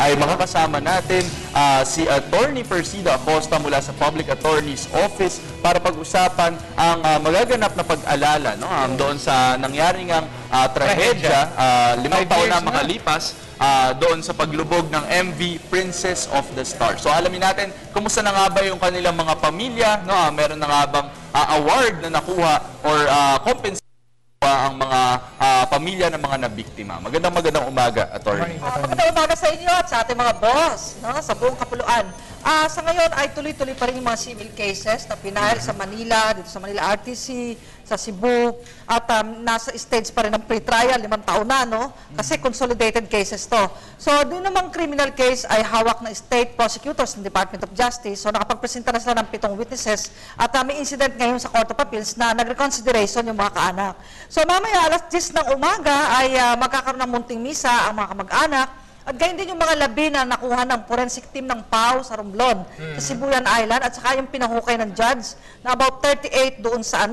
ay makakasama natin si Attorney Persida Acosta mula sa Public Attorney's Office para pag-usapan ang magaganap na pag-alala doon sa nangyaring trahedya 5 taon na makalipas doon sa paglubog ng MV Princess of the Stars. So alamin natin kumusta na nga ba yung kanilang mga pamilya, meron na nga bang award na nakuha or compensation ang mga pamilya ng mga nabiktima. Magandang umaga, Attorney. Magandang umaga sa inyo at sa ating mga boss, sa buong kapuluan. Sa ngayon ay tuloy-tuloy pa rin yung mga civil cases na pinahal sa Manila, dito sa Manila RTC, sa Cebu, at nasa stage pa rin ng pre-trial, 5 taon na, kasi consolidated cases to. So, din namang criminal case ay hawak ng state prosecutors ng Department of Justice. So, nakapagpresenta na sila ng 7 witnesses at may incident ngayon sa Court of Appeals na nag-reconsideration yung mga kaanak. So, mamaya alas 10 ng umaga ay magkakaroon ng munting misa ang mga kamag-anak. At gayon din yung mga labi na nakuha ng forensic team ng PAO sa Romblon, sa Sibuyan Island, at saka yung pinahukay ng judge na about 38 doon sa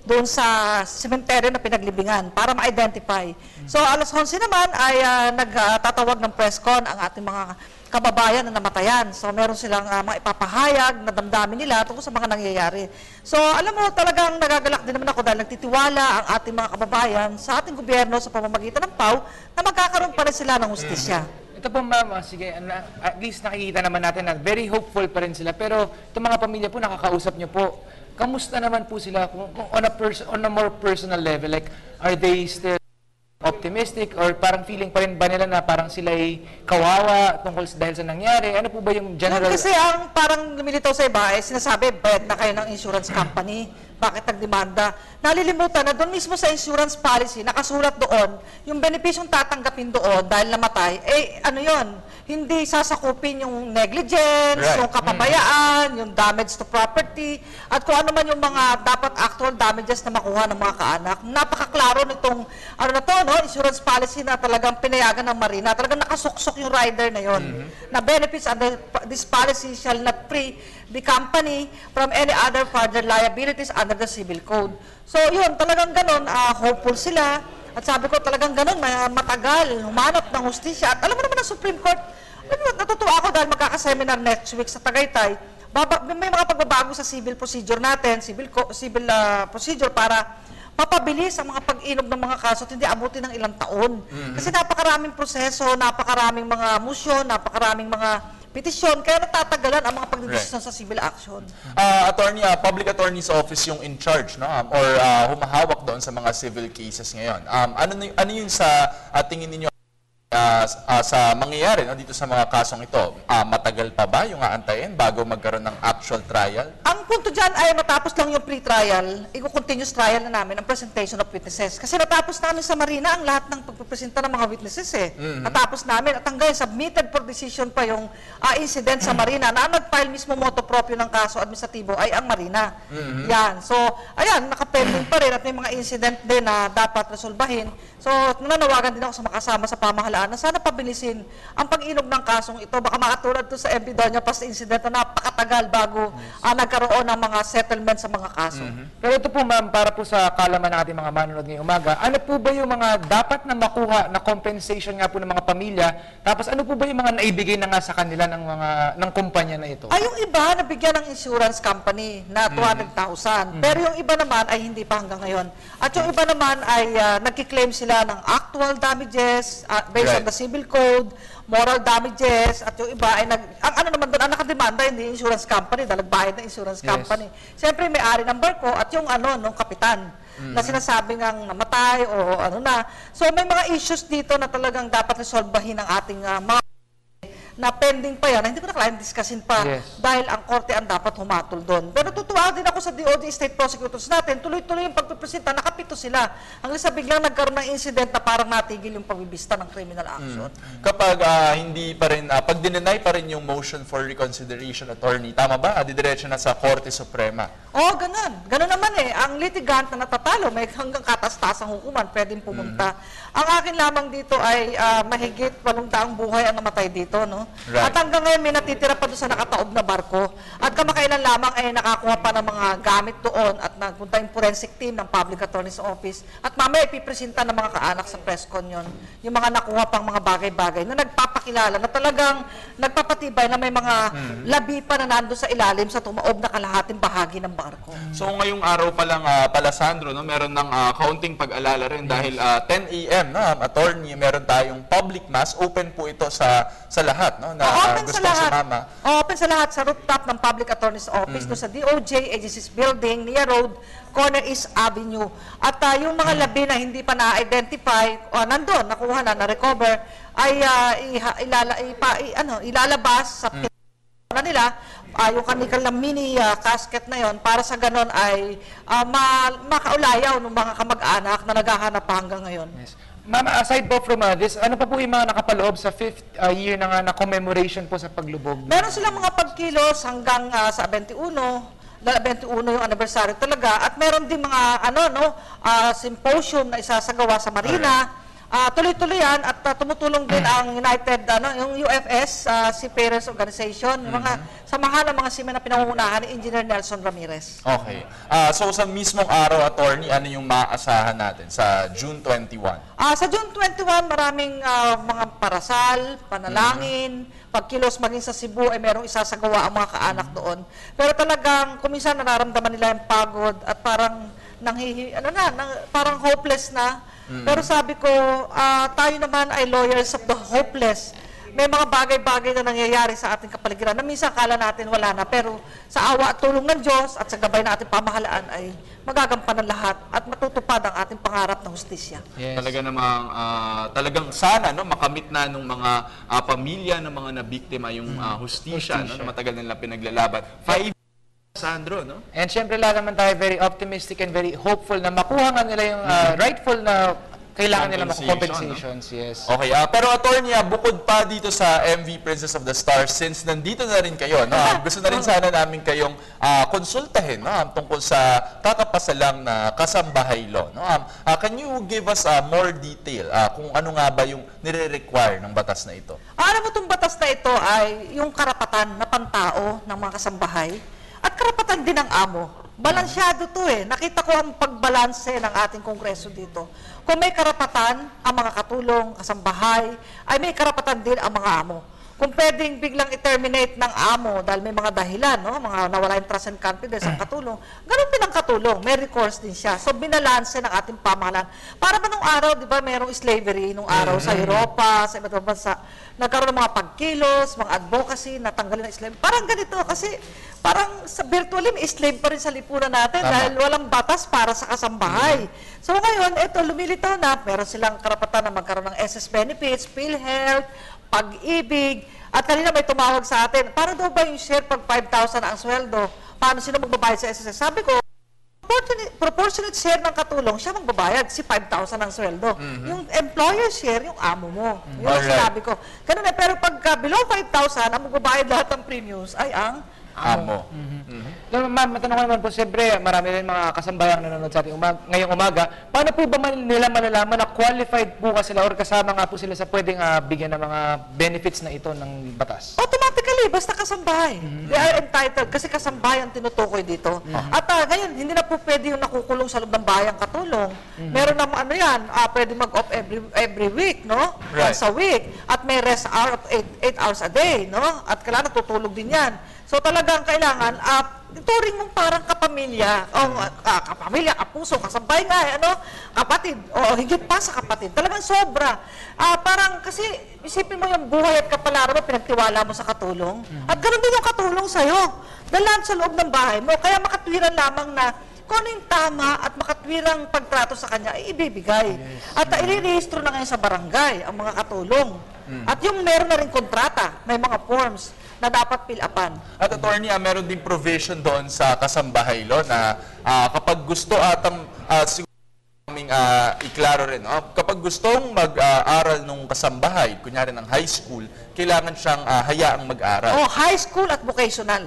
doon sa cemetery na pinaglibingan para ma-identify. So alas 11 naman ay nagtatawag ng press con ang ating mga kababayan na namatayan. So meron silang mga ipapahayag na damdamin nila tungkol sa mga nangyayari. So alam mo, talagang nagagalak din naman ako dahil nagtitiwala ang ating mga kababayan sa ating gobyerno sa pamamagitan ng PAO na magkakaroon pa rin sila ng hustisya. Ito po ma'am, sige, at least nakikita naman natin na very hopeful pa rin sila. Pero itong mga pamilya po, nakakausap niyo po. Kamusta naman po sila kung on a more personal level? Like, are they still optimistic or parang feeling pa rin ba nila na parang sila ay kawawa tungkol dahil sa nangyari? Ano po ba yung general? Kasi ang parang lumilitaw sa iba ay sinasabi, bayad na kayo ng insurance company. Bakit nagdemanda? Nalilimutan na doon mismo sa insurance policy, nakasulat doon, yung benepisyong tatanggapin doon dahil namatay, ano yon? Hindi sasakupin yung negligence, yung kapabayaan, yung damage to property, at kung ano man yung mga dapat actual damages na makuha ng mga kaanak. Napakaklaro nitong, insurance policy na talagang pinayagan ng Marina. Talagang nakasuksok yung rider na yon. Na benefits under this policy shall not free the company from any other further liabilities under the civil code. So yun, talagang ganun, hopeful sila. At sabi ko talagang ganun, matagal, humanap ng hustisya. At alam mo naman ang Supreme Court, natutuwa ako dahil magkakaseminar next week sa Tagaytay. May mga pagbabago sa civil procedure natin, civil procedure para mapabilis ang mga pag-inog ng mga kaso at hindi abutin ng ilang taon. Kasi napakaraming proseso, napakaraming mga motion, napakaraming mga petisyon, kaya natatagalan ang mga pagdidesisyon sa civil action. Attorney, Public Attorney's Office yung in charge, or humahawak doon sa mga civil cases ngayon. Ano yun sa tingin ninyo sa mangyayari dito sa mga kasong ito? Matagal pa ba yung aantayin bago magkaroon ng actual trial? Ang punto dyan ay matapos lang yung pre-trial, i-continuous trial na namin ang presentation of witnesses. Kasi natapos namin sa Marina ang lahat ng pagpresenta ng mga witnesses Natapos namin at hanggang submitted for decision pa yung incident sa Marina na nag-file mismo motu proprio ng kaso administratibo ay ang Marina. Yan. So, ayan, nakapending pa rin at may mga incident din na dapat resolbahin. So, nanawagan din ako sa makasama sa pamahalaan na sana pabilisin ang pag-inog ng kasong ito. Baka makatulad to sa MV Doña Paz incident na napakatagal bago nagkaroon ng mga settlement sa mga kaso. Pero ito po ma'am, para po sa kalaman ng ating mga manonood ngayong umaga, ano po ba yung mga dapat na makuha na compensation nga po ng mga pamilya? Tapos ano po ba yung mga naibigay na nga sa kanila ng kumpanya na ito? Yung iba nabigyan ng insurance company na 200,000. Pero yung iba naman ay hindi pa hanggang ngayon. At yung iba naman ay nagkiklaim sila ng actual damages based on the civil code, moral damages, at yung iba ay ang ano naman doon, ang nakademanda hindi insurance company, dahil bayad ng insurance company. Siyempre may-ari ng barko at yung nung kapitan na sinasabing ang namatay o ano na. So may mga issues dito na talagang dapat resolbahin ng ating mga na pending pa yan, hindi ko na kailangan discussin pa dahil ang korte ang dapat humatol doon. Pero tutuwa din ako sa DOJ State Prosecutors natin, tuloy-tuloy yung pagpipresenta, nakapito sila. Hanggang sa biglang nagkaroon ng incident na parang natigil yung pagbibista ng criminal action. Kapag hindi pa rin, pag dinenay pa rin yung motion for reconsideration, attorney, tama ba? Didiretso na sa Korte Suprema. Ganun. Ganun naman Ang litigant na natatalo, may hanggang katastasang hukuman, pwedeng pumunta. Ang akin lamang dito ay mahigit 8 buhay ang namatay dito, no? Right. At hanggang ngayon may natitira pa doon sa nakataob na barko. At kamakailan lamang ay nakakuha pa ng mga gamit doon at nagpunta yung forensic team ng Public Attorney's Office. At mamaya ipipresenta ng mga kaanak sa press con yun, yung mga nakuha pang mga bagay-bagay na nagpapakilala na talagang nagpapatibay na may mga labi pa na nando sa ilalim sa tumaob na kalahating bahagi ng barko. So ngayong araw pa lang pala Sandro, no, meron ng kaunting pag-alala rin dahil 10 a.m. no, attorney, meron tayong public mass, open po ito sa lahat, no, na Open sa gustong lahat. sumama. Open sa lahat sa rooftop ng Public Attorney's Office, doon sa DOJ Agencies Building, Nia Road, Corner East Avenue. At yung mga labi na hindi pa na-identify, nandun, nakuha na, na-recover, ay ilalabas sa na nila yung kanilang mini casket na yon para sa ganon ay makaulayaw ng mga kamag-anak na naghahanap pa hanggang ngayon. Yes. Ma'am, aside po from this, ano pa po yung mga nakapaloob sa 5th year na commemoration po sa paglubog? Meron silang mga pagkilos hanggang sa 21 yung anniversary talaga at meron din mga symposium na isasagawa sa Marina. Tuloy-tuloy yan at tumutulong din ang United, yung UFS, si Parents Organization, yung mga samahan ng mga simen na pinangungunahan ni Engineer Nelson Ramirez. Okay. So sa mismong araw, attorney, ano yung maaasahan natin sa June 21? Sa June 21, maraming mga parasal, panalangin, pagkilos maging sa Cebu ay merong isasagawa ang mga kaanak doon. Pero talagang kuminsan nararamdaman nila yung pagod at parang parang hopeless na. Pero sabi ko, tayo naman ay lawyers of the hopeless. May mga bagay-bagay na nangyayari sa ating kapaligiran na minsan akala natin wala na. Pero sa awa at tulong ng Diyos at sa gabay na ating pamahalaan ay magagampanan lahat at matutupad ang ating pangarap ng hustisya. Yes. Talaga namang, talagang sana no, makamit na ng mga pamilya ng mga nabiktima yung hustisya no, na matagal nilang pinaglalaban. 5 Sandro, no? And syempre lahat naman tayo very optimistic and very hopeful na makuha nga nila yung rightful na kailangan nila compensations. Yes. Okay, pero attorney, bukod pa dito sa MV Princess of the Stars, since nandito na rin kayo, no, gusto na rin sana namin kayong konsultahin no, tungkol sa kakapasalang na kasambahay law. No? Can you give us more detail kung ano nga ba yung nire-require ng batas na ito? Alam mo itong batas na ito ay yung karapatan na pantao ng mga kasambahay at karapatan din ng amo. Balansyado to eh. Nakita ko ang pagbalanse ng ating kongreso dito. Kung may karapatan ang mga katulong, kasambahay, ay may karapatan din ang mga amo. Kung pwedeng biglang i-terminate ng amo dahil may mga dahilan, no? Mga nawala yung trust and confidence ang katulong, ganun din ang katulong. May recourse din siya. So, binalanse ng ating pamahalaan. Para ba nung araw, di ba, merong slavery nung araw sa Europa, sa iba't ibang bansa, nagkaroon ng mga pagkilos, mga advocacy, natanggalin ng slavery. Parang ganito, kasi parang sa virtually may slave pa rin sa lipunan natin dahil walang batas para sa kasambahay. So ngayon, ito, lumilitaw na, meron silang karapatan na magkaroon ng SS benefits, PhilHealth, Pag-ibig, at kanina may tumawag sa atin, para daw ba yung share pag 5,000 ang sweldo? Paano sino magbabayad sa SSS? Sabi ko, proportionate share ng katulong, siya magbabayad, si 5,000 ang sweldo. Yung employer share, yung amo mo. Yun ang sinabi ko. Ganun pero pag below 5,000, ang magbabayad lahat ng premiums ay ang Amo. Ma'am, matanong ko naman po, siyempre, marami rin mga kasambayang nanonood sa ating ngayong umaga. Paano po ba nila malalaman na qualified po ka sila or kasama nga po sila sa pwedeng bigyan ng mga benefits na ito ng batas? automatically, basta kasambahay. They are entitled kasi kasambahay ang tinutukoy dito. At ngayon, hindi na po pwede yung nakukulong sa loob ng bayang katulong. Meron naman pwede mag-off every week, no? Right. Once a week. At may rest hour of 8 hours a day, no? At kailangan tutulog din yan. So talagang kailangan, turing mong parang kapamilya, kapamilya, kapuso, kasabay nga, kapatid, o higit pa sa kapatid. Talagang sobra. Parang kasi, isipin mo yung buhay at kapalaran mo, pinagtiwala mo sa katulong. At ganoon din yung katulong sa'yo. Dalan sa loob ng bahay mo, kaya makatwiran lamang na kung ano yung tama at makatwirang pagtrato sa kanya ay ibibigay. At i-rehistro na ngayon sa barangay ang mga katulong. At yung meron na rin kontrata, may mga forms na dapat pilapan. At attorney, meron din provision doon sa kasambahay law na kapag gusto atang Iklaro rin, no? Kapag gustong mag-aral nung kasambahay, kunyari ng high school, kailangan siyang hayaang mag-aral. Oh, high school at vocational.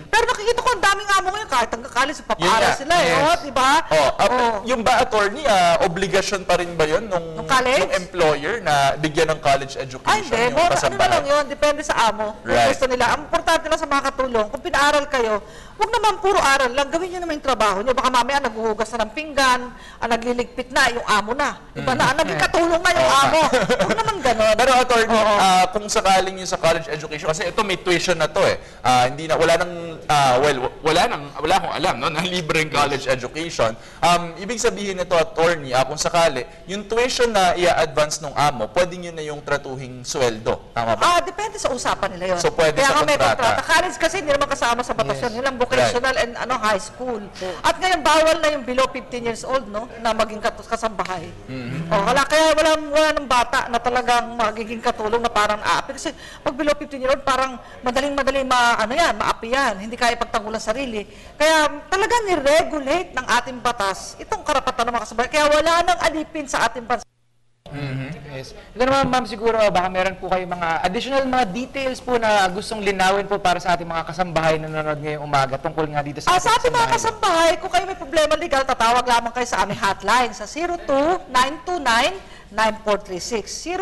Pero nakikita ko ang daming amo ngayon, kahit hanggang college, papaaral sila. Di ba? Yung ba, attorney, obligasyon pa rin ba yun nung employer na bigyan ng college education Ay, hindi. yung kasambahay? Ano na lang yun, depende sa amo. Kung gusto nila. Ang importante lang sa mga katulong, kung pinaaral kayo, huwag naman puro aral lang, gawin nyo naman yung trabaho nyo. Baka mamaya naghuhugas na ng pinggan, nagliligpit na, yung amo na. Diba na, naging katulong na yung amo. Huwag naman ganun. Pero attorney, kung sakaling yung sa college education, kasi ito may tuition na to hindi na, wala akong alam, no, na libreng college education. Ibig sabihin nito, attorney, kung sakali, yung tuition na i-advance ng amo, pwedeng yun na yung tratuhing sweldo. Tama ba? Depende sa usapan nila yun. So, pwede Kaya sa may kontrata. College kasi hindi naman kasama sa batas yun. Yun lang vocational and high school. At ngayon, bawal na yung below 15 years old, no, na maging kasambahay. Kaya wala ng bata na talagang magiging katulong na parang aapi. Kasi pag below 15 years old, parang madaling maapi yan. Hindi kaya pagtanggol ang sarili. Kaya talagang ni-regulate ng ating batas itong karapatan ng mga kasambahay. Kaya wala nang alipin sa ating bansa. Yes. Ito naman, ma'am, siguro baka meron po kayo mga additional mga details po na gustong linawin po para sa ating mga kasambahay na nanonood ngayong umaga tungkol nga dito sa Sa ating mga kasambahay, kung kayo may problema legal, tatawag lamang kayo sa aming hotline sa 02-929-9436.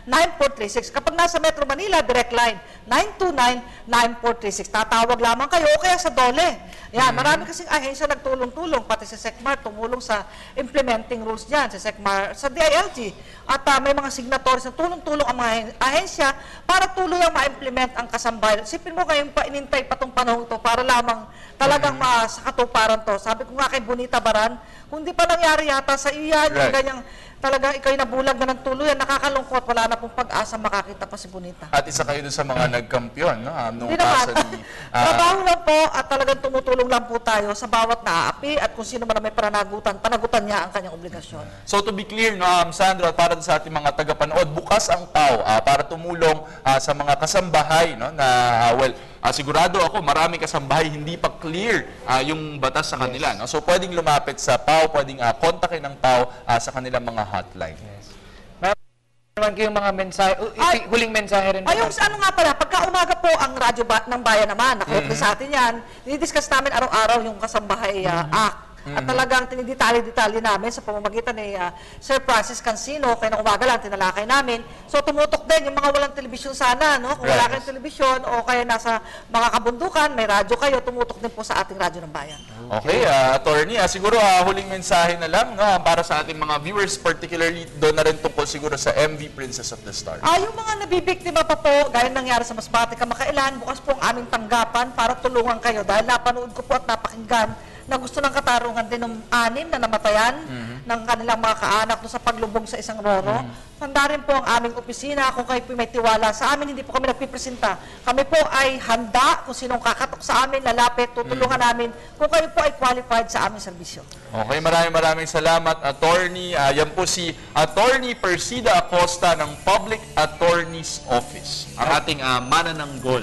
02-929-9436. Kapag nasa Metro Manila, direct line 929-9436. Tatawag lamang kayo o kaya sa DOLE. Yan, marami kasing ahensya nagtulong-tulong, pati si SECMAR tumulong sa implementing rules niyan, si SECMAR, sa DILG. At may mga signatories na tulong-tulong ang mga ahensya para tuluyang ma-implement ang kasambahay. Sipin mo kayong inintay pa itong panahon to para lamang talagang sa katuparan to. Sabi ko nga kay Bonita Baran, kung di pa nangyari yata sa iyo yan, yung ganyang talagang ikaw'y nabulag na ng tuluyan, nakakalungkot, wala na pong pag-asa makakita pa si Bonita. At isa kayo doon sa mga nagkampiyon, no? Nung Hindi naman. kaso ni... Trabaho lang po at talagang tumutulong lang po tayo sa bawat naaapi at kung sino man na may panagutan niya ang kanyang obligasyon. So to be clear, no, Sandro, at para sa ating mga tagapanood, bukas ang PAW para tumulong sa mga kasambahay, no, na, sigurado ako, maraming kasambahay hindi pa clear yung batas sa kanila. No? So pwedeng lumapit sa PAW, pwedeng kontakin ng PAW sa kanilang mga hotline. Yes. Naman kayong mga mensahe, huling mensahe rin. Ayun, ano nga pala, pagka umaga po ang radyo ng bayan naman, nakuha sa atin yan, dinidiscuss namin araw-araw yung Kasambahay Act. At talagang tinidetali-detalye namin sa pamamagitan ni Sir Francis Cancino, kaya na umaga lang tinalakay namin. So tumutok din yung mga walang telebisyon sana, no? Kung wala kayong telebisyon o kaya nasa mga kabundukan, may radyo kayo, tumutok din po sa ating radyo ng bayan. Okay, attorney, siguro huling mensahe na lang, no, para sa ating mga viewers, particularly doon na rin tungkol siguro sa MV Princess of the Stars. Yung mga nabibiktima pa po, gaya nangyari sa Masbate, Kamakailan, bukas po ang aming tanggapan para tulungan kayo dahil napanood ko po at napakinggan na gusto ng katarungan din ng 6 na namatayan ng kanilang mga kaanak doon sa paglubog sa isang roro. Handa rin po ang aming opisina. Kung kayo po may tiwala sa amin, hindi po kami nagpipresenta. Kami po ay handa kung sinong kakatok sa amin, lalapit, tutulungan namin kung kayo po ay qualified sa aming serbisyo. Okay, maraming salamat, attorney. Yan po si Attorney Persida Acosta ng Public Attorney's Office, ang ating manananggol.